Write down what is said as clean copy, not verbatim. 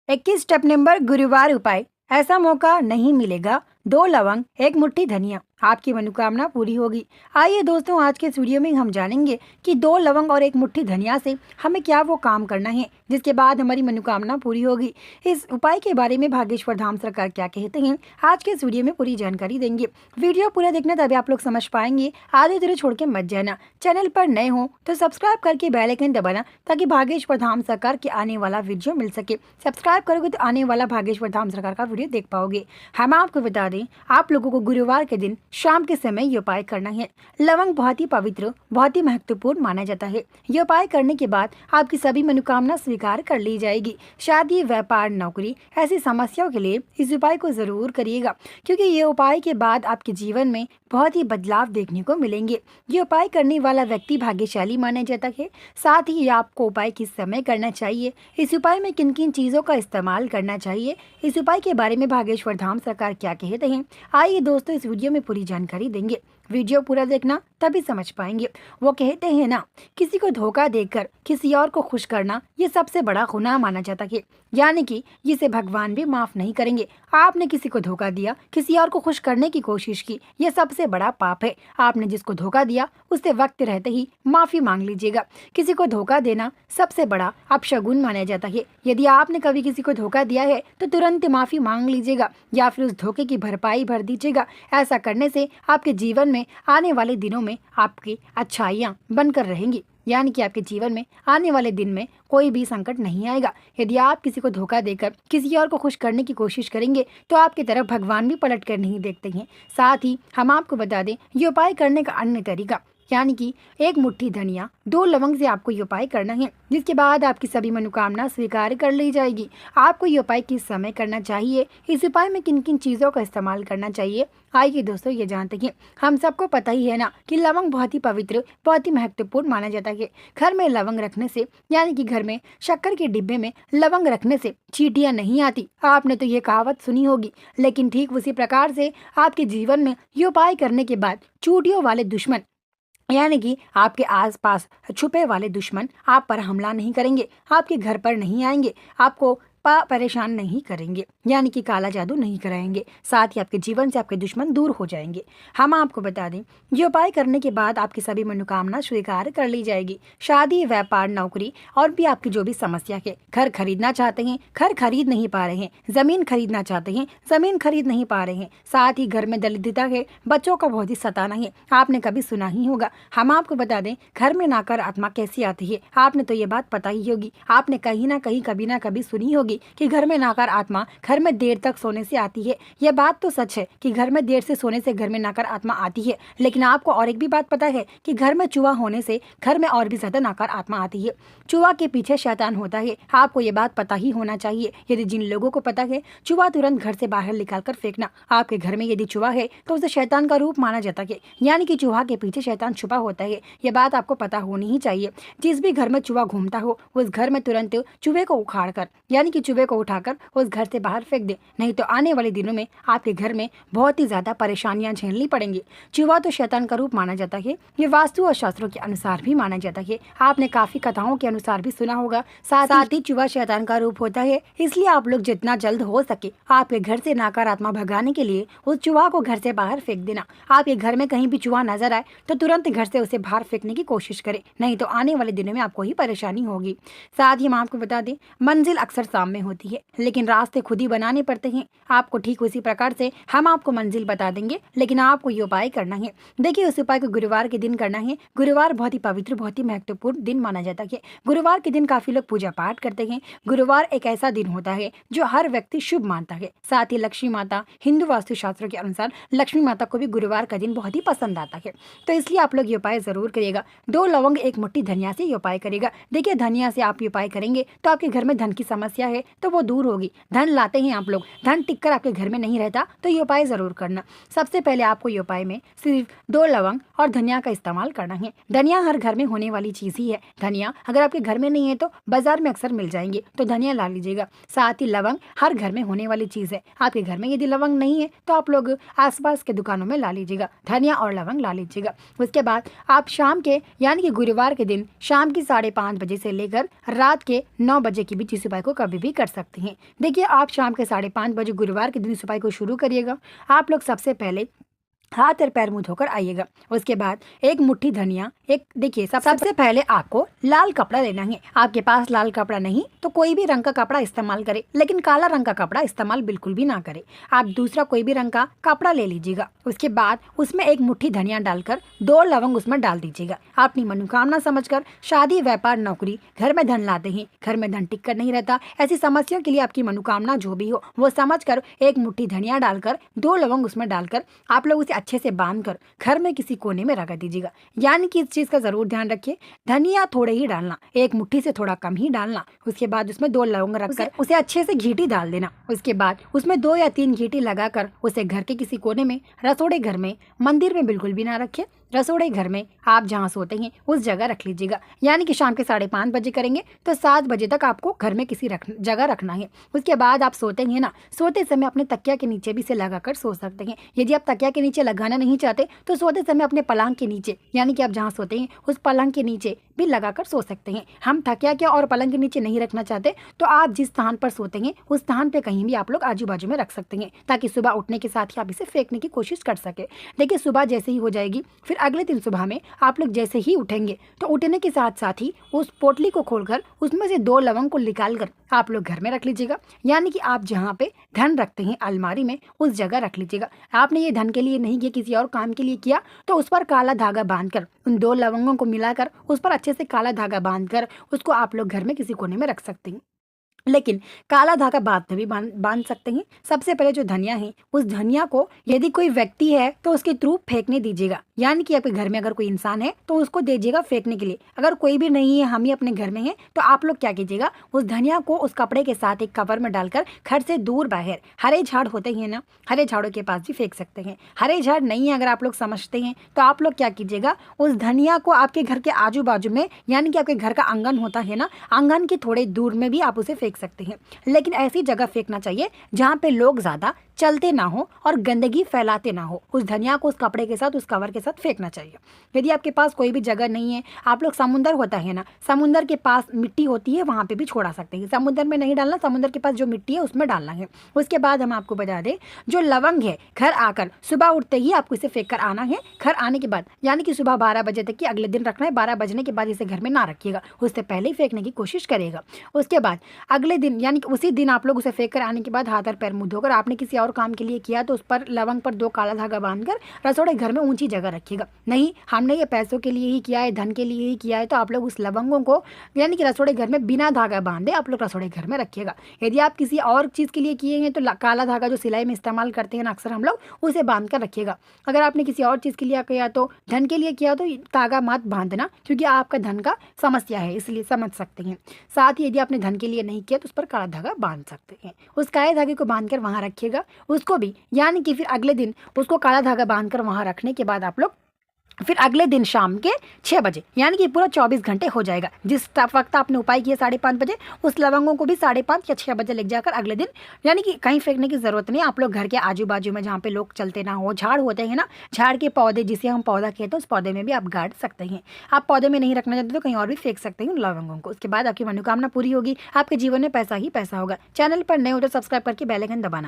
21 step number गुरुवार उपाय। ऐसा मौका नहीं मिलेगा। 2 लवंग, 1 मुट्ठी धनिया, आपकी मनोकामना पूरी होगी। आइए दोस्तों, आज के इस वीडियो में हम जानेंगे कि 2 लवंग और 1 मुट्ठी धनिया से हमें क्या वो काम करना है जिसके बाद हमारी मनोकामना पूरी होगी। इस उपाय के बारे में भागेश्वर धाम सरकार क्या कहते हैं, आज के इस वीडियो में पूरी जानकारी देंगे। वीडियो पूरा देखना, तभी आप लोग समझ पाएंगे। आधे अधूरे छोड़ के मत जाना। चैनल पर नए हो तो सब्सक्राइब करके बेल आइकन दबाना ताकि भागेश्वर धाम सरकार के आने वाला वीडियो मिल सके। सब्सक्राइब करोगे तो आने वाला भागेश्वर धाम सरकार का वीडियो देख पाओगे। हम आपको बता दें, आप लोगों को गुरुवार के दिन शाम के समय ये उपाय करना है। लवंग बहुत ही पवित्र, बहुत ही महत्वपूर्ण माना जाता है। ये उपाय करने के बाद आपकी सभी मनोकामना स्वीकार कर ली जाएगी। शादी, व्यापार, नौकरी, ऐसी समस्याओं के लिए इस उपाय को जरूर करिएगा, क्योंकि ये उपाय के बाद आपके जीवन में बहुत ही बदलाव देखने को मिलेंगे। ये उपाय करने वाला व्यक्ति भाग्यशाली माना जाता है। साथ ही आपको उपाय किस समय करना चाहिए, इस उपाय में किन किन चीजों का इस्तेमाल करना चाहिए, इस उपाय के बारे में भागेश्वर धाम सरकार क्या कहते हैं, आइए दोस्तों इस वीडियो में पूरी जानकारी देंगे। वीडियो पूरा देखना, तभी समझ पाएंगे। वो कहते हैं ना, किसी को धोखा देकर किसी और को खुश करना ये सबसे बड़ा गुनाह माना जाता है, यानी कि जिसे भगवान भी माफ नहीं करेंगे। आपने किसी को धोखा दिया, किसी और को खुश करने की कोशिश की, ये सबसे बड़ा पाप है। आपने जिसको धोखा दिया उससे वक्त रहते ही माफी मांग लीजिएगा। किसी को धोखा देना सबसे बड़ा अपशगुन माना जाता है। यदि आपने कभी किसी को धोखा दिया है तो तुरंत माफी मांग लीजिएगा या फिर उस धोखे की भरपाई भर दीजिएगा। ऐसा करने से आपके जीवन में आने वाले दिनों में आपकी अच्छाइयाँ बनकर रहेंगी, यानी कि आपके जीवन में आने वाले दिन में कोई भी संकट नहीं आएगा। यदि आप किसी को धोखा देकर किसी और को खुश करने की कोशिश करेंगे तो आपकी तरफ भगवान भी पलट कर नहीं देखते हैं। साथ ही हम आपको बता दें, ये उपाय करने का अन्य तरीका, यानी कि 1 मुट्ठी धनिया, 2 लवंग से आपको ये उपाय करना है, जिसके बाद आपकी सभी मनोकामना स्वीकार कर ली जाएगी। आपको ये उपाय किस समय करना चाहिए, इस उपाय में किन किन चीज़ों का इस्तेमाल करना चाहिए, आइए दोस्तों ये जानते हैं। हम सबको पता ही है ना कि लवंग बहुत ही पवित्र, बहुत ही महत्वपूर्ण माना जाता है। घर में लवंग रखने से, यानी कि घर में शक्कर के डिब्बे में लवंग रखने से चींटियां नहीं आती। आपने तो ये कहावत सुनी होगी, लेकिन ठीक उसी प्रकार से आपके जीवन में ये उपाय करने के बाद चींटियों वाले दुश्मन, यानी कि आपके आसपास छुपे वाले दुश्मन आप पर हमला नहीं करेंगे, आपके घर पर नहीं आएंगे, आपको परेशान नहीं करेंगे, यानी कि काला जादू नहीं कराएंगे। साथ ही आपके जीवन से आपके दुश्मन दूर हो जाएंगे। हम आपको बता दें, ये उपाय करने के बाद आपकी सभी मनोकामना स्वीकार कर ली जाएगी। शादी, व्यापार, नौकरी और भी आपकी जो भी समस्या है, घर खरीदना चाहते हैं, घर खरीद नहीं पा रहे हैं, जमीन खरीदना चाहते हैं, जमीन खरीद नहीं पा रहे हैं, साथ ही घर में दरिद्रता है, बच्चों का बहुत ही सताना है, आपने कभी सुना ही होगा। हम आपको बता दें, घर में नकारात्मक कैसी आती है, आपने तो ये बात पता ही होगी। आपने कहीं ना कहीं कभी ना कभी सुनी होगी कि घर में नकारात्मा घर में देर तक सोने से आती है। यह बात तो सच है कि घर में देर से सोने से घर में नकारात्मा आती है, लेकिन आपको और एक भी बात पता है कि घर में चूहा होने से घर में और भी ज्यादा नकारात्मा आती है। चूहा के पीछे शैतान होता है, आपको ये बात पता ही होना चाहिए। यदि जिन लोगों को पता है, चूहा तुरंत घर से बाहर निकाल कर फेंकना। आपके घर में यदि चूहा है तो उसे शैतान का रूप माना जाता है, यानी कि चूहा के पीछे शैतान छुपा होता है। ये बात आपको पता होनी ही चाहिए। जिस भी घर में चूहा घूमता हो उस घर में तुरंत चूहे को उखाड़ कर, यानी कि चूहे को उठाकर उस घर से बाहर फेंक दे, नहीं तो आने वाले दिनों में आपके घर में बहुत ही ज्यादा परेशानियां झेलनी पड़ेंगी। चूहा तो शैतान का रूप माना जाता है, ये वास्तु और शास्त्रों के अनुसार भी माना जाता है। आपने काफी कथाओं के अनुसार भी सुना होगा। साथ ही चूहा शैतान का रूप होता है, इसलिए आप लोग जितना जल्द हो सके आपके घर से नकारात्मा भगाने के लिए उस चूहा को घर से बाहर फेंक देना। आपके घर में कहीं भी चूहा नजर आए तो तुरंत घर से उसे बाहर फेंकने की कोशिश करें, नहीं तो आने वाले दिनों में आपको ही परेशानी होगी। साथ ही हम आपको बता दें, मंजिल अक्सर सामने होती है, लेकिन रास्ते खुद ही बनाने पड़ते हैं। आपको ठीक उसी प्रकार से हम आपको मंजिल बता देंगे, लेकिन आपको ये उपाय करना है। देखिए, उस उपाय को गुरुवार के दिन करना है। गुरुवार बहुत ही पवित्र, बहुत ही महत्वपूर्ण दिन माना जाता है। गुरुवार के दिन काफी लोग पूजा पाठ करते हैं। गुरुवार एक ऐसा दिन होता है जो हर व्यक्ति शुभ मानता है। साथ ही लक्ष्मी माता, हिंदू वास्तु शास्त्रों के अनुसार लक्ष्मी माता को भी गुरुवार का दिन बहुत ही पसंद आता है, तो इसलिए आप लोग ये उपाय जरूर करिएगा। 2 लवंग, 1 मुट्ठी धनिया से ये उपाय करेगा। देखिए, धनिया से आप ये उपाय करेंगे तो आपके घर में धन की समस्या है तो वो दूर होगी। धन लाते हैं आप लोग, धन टिककर आपके घर में नहीं रहता, तो ये उपाय जरूर करना। सबसे पहले आपको ये उपाय में सिर्फ 2 लवंग और धनिया का इस्तेमाल करना है। धनिया हर घर में होने वाली चीज ही है। धनिया अगर आपके घर में नहीं है तो बाजार में अक्सर मिल जाएंगे, तो धनिया ला लीजिएगा। साथ ही लवंग हर घर में होने वाली चीज है। आपके घर में यदि लवंग नहीं है तो आप लोग आसपास के दुकानों में ला लीजिएगा, धनिया और लवंग ला लीजिएगा। उसके बाद आप शाम के, यानी कि गुरुवार के दिन शाम की 5:30 बजे से लेकर रात के 9 बजे के बीच इस उपाय को कभी भी भी कर सकते हैं। देखिए, आप शाम के 5:30 बजे गुरुवार के दिन सफाई को शुरू करिएगा। आप लोग सबसे पहले हाथ और पैर मुंह धोकर आइएगा। उसके बाद एक मुट्ठी धनिया, एक देखिए सबसे पहले आपको लाल कपड़ा लेना है। आपके पास लाल कपड़ा नहीं तो कोई भी रंग का कपड़ा इस्तेमाल करें, लेकिन काला रंग का कपड़ा इस्तेमाल बिल्कुल भी ना करें। आप दूसरा कोई भी रंग का कपड़ा ले लीजिएगा। उसके बाद उसमें एक मुट्ठी धनिया डालकर 2 लवंग उसमें डाल दीजिएगा। अपनी मनोकामना समझकर, शादी, व्यापार, नौकरी, घर में धन लाते हैं, घर में धन टिक कर नहीं रहता, ऐसी समस्या के लिए आपकी मनोकामना जो भी हो वो समझकर एक मुट्ठी धनिया डालकर 2 लवंग उसमें डालकर आप लोग उसे अच्छे से बांधकर घर में किसी कोने में रख दीजिएगा। यानी कि इस चीज का जरूर ध्यान रखिए, धनिया थोड़े ही डालना, एक मुट्ठी से थोड़ा कम ही डालना। उसके बाद उसमें 2 लवंग रखकर उसे अच्छे से घीटी डाल देना। उसके बाद उसमें 2 या 3 घीटी लगाकर उसे घर के किसी कोने में, रसोड़े घर में, मंदिर में बिल्कुल भी ना रखिए, रसोड़े घर में आप जहाँ सोते हैं उस जगह रख लीजिएगा। यानी कि शाम के 5:30 बजे करेंगे तो 7 बजे तक आपको घर में किसी जगह रखना है। उसके बाद आप सोते हैं ना, सोते समय अपने तकिया के नीचे भी इसे लगाकर सो सकते हैं। यदि आप तकिया के नीचे लगाना नहीं चाहते तो सोते समय अपने पलंग के नीचे, यानी कि आप जहाँ सोते हैं उस पलंग के नीचे भी लगाकर सो सकते हैं। हम तकिया के और पलंग के नीचे नहीं रखना चाहते तो आप जिस स्थान पर सोते हैं उस स्थान पे कहीं भी आप लोग आजू बाजू में रख सकते हैं, ताकि सुबह उठने के साथ ही आप इसे फेंकने की कोशिश कर सके। देखिए, सुबह जैसे ही हो जाएगी, फिर अगले दिन सुबह में आप लोग जैसे ही उठेंगे तो उठने के साथ साथ ही उस पोटली को खोलकर उसमें से 2 लवंग को निकालकर आप लोग घर में रख लीजिएगा। यानी कि आप जहाँ पे धन रखते हैं अलमारी में उस जगह रख लीजिएगा। आपने ये धन के लिए नहीं किया, किसी और काम के लिए किया, तो उस पर काला धागा बांधकर उन 2 लवंगों को मिलाकर उस पर अच्छे से काला धागा बांधकर उसको आप लोग घर में किसी कोने में रख सकते हैं। लेकिन काला धागा बाद में भी बांध सकते हैं। सबसे पहले जो धनिया है उस धनिया को यदि कोई व्यक्ति है तो उसके थ्रू फेंकने दीजिएगा। यानी कि आपके घर में अगर कोई इंसान है तो उसको दीजिएगा फेंकने के लिए। अगर कोई भी नहीं है, हम ही अपने घर में हैं, तो आप लोग क्या कीजिएगा, उस धनिया को उस कपड़े के साथ एक कवर में डालकर घर से दूर बाहर, हरे झाड़ होते हैं ना, हरे झाड़ों के पास भी फेंक सकते हैं। हरे झाड़ नहीं है अगर आप लोग समझते हैं तो आप लोग क्या कीजिएगा, उस धनिया को आपके घर के आजू बाजू में, यानी कि आपके घर का आंगन होता है ना, आंगन के थोड़े दूर में भी आप उसे फेंक सकते हैं। लेकिन ऐसी जगह फेंकना चाहिए जहां पे लोग ज्यादा चलते ना हो और गंदगी फैलाते ना हो। उस धनिया को उस कपड़े के साथ, उस कवर के साथ फेंकना चाहिए। यदि आपके पास कोई भी जगह नहीं है, आप लोग समुंदर होता है ना, समुंदर के पास मिट्टी होती है, वहां पे भी छोड़ा सकते हैं। समुंदर में नहीं डालना, समुंदर के पास जो मिट्टी है उसमें डालना है। उसके बाद हम आपको बता दें, जो लवंग है घर आकर सुबह उठते ही आपको इसे फेंक कर आना है। घर आने के बाद, यानी कि सुबह 12 बजे तक की अगले दिन रखना है। 12 बजने के बाद इसे घर में ना रखिएगा, उससे पहले ही फेंकने की कोशिश करेगा। उसके बाद अगले दिन, यानी कि उसी दिन आप लोग उसे फेंक कर आने के बाद हाथ और पैर मुंह धोकर, आपने किसी और काम के लिए किया तो उस पर लवंग पर 2 काला धागा बांधकर रसोड़े घर में ऊंची जगह रखिएगा। नहीं, हमने ये पैसों के लिए ही किया है, धन के लिए ही किया है, तो आप लोग उस लवंगों को, यानी कि रसोड़े घर में बिना धागा बांधे आप लोग रसोड़े घर में रखिएगा। यदि आप किसी और चीज़ के लिए किए हैं तो काला धागा जो सिलाई में इस्तेमाल करते हैं ना अक्सर हम लोग, उसे बांध कर रखिएगा। अगर आपने किसी और चीज़ के लिए किया तो, धन के लिए किया तो धागा मत बांधना, क्योंकि आपका धन का समस्या है, इसलिए समझ सकते हैं। साथ ही यदि आपने धन के लिए नहीं किया तो उस पर काला धागा बांध सकते हैं। उस काले धागे को बांधकर वहां रखिएगा। उसको भी, यानी कि फिर अगले दिन उसको काला धागा बांधकर वहां रखने के बाद आप लोग फिर अगले दिन शाम के 6 बजे, यानी कि पूरा 24 घंटे हो जाएगा, जिस वक्त आपने उपाय किया 5:30 बजे, उस लवंगों को भी 5:30 या 6 बजे ले जाकर अगले दिन, यानी कि कहीं फेंकने की जरूरत नहीं, आप लोग घर के आजू बाजू में जहाँ पे लोग चलते ना हो, झाड़ होते हैं ना, झाड़ के पौधे, जिसे हम पौधा कहते हैं, उस पौधे में भी आप गाड़ सकते हैं। आप पौधे में नहीं रखना चाहते तो कहीं और भी फेंक सकते हैं उन लवंगों को। उसके बाद आपकी मनोकामना पूरी होगी, आपके जीवन में पैसा ही पैसा होगा। चैनल पर नए हो तो सब्सक्राइब करके बेल आइकन दबाना।